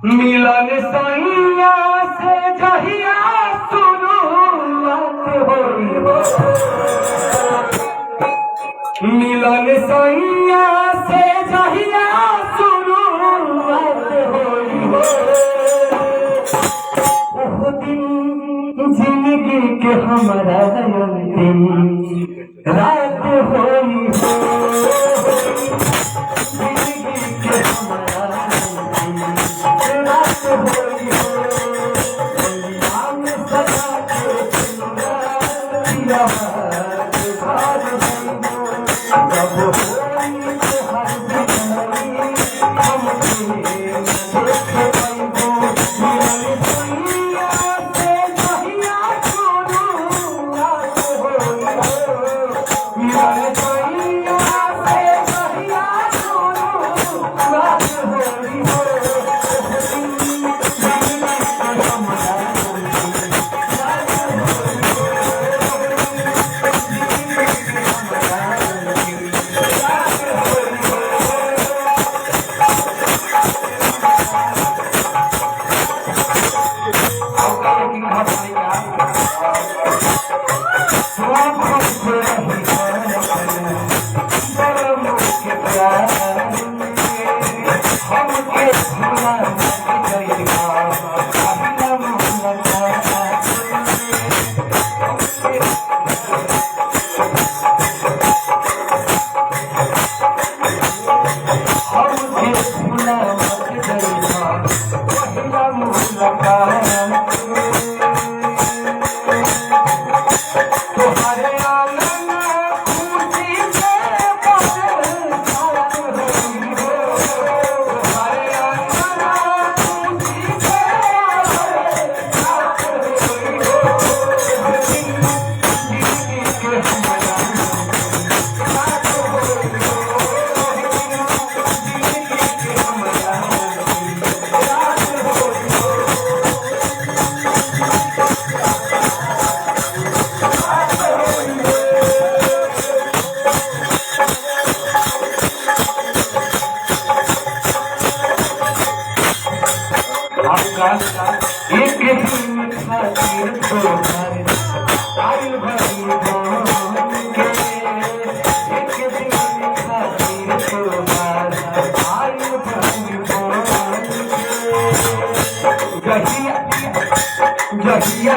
मिलन सैया से जहिया शुरुआत होई मिलन सैया से जहिया शुरुआत होई ओह दिन जिंदगी के हमारा अंतिम रात होई जिंदगी के हमारा रात होई नाम सदा के दिया भार जब होई तो हर दिन हम देख पाइबो मिलन सैया से जहिया शुरुआत होई मिलन सैया से जहिया शुरुआत होई एक दिन खातिर तोहर आइल भरी मान के एक दिन खातिर तोहर आइल भरी मान के जहिया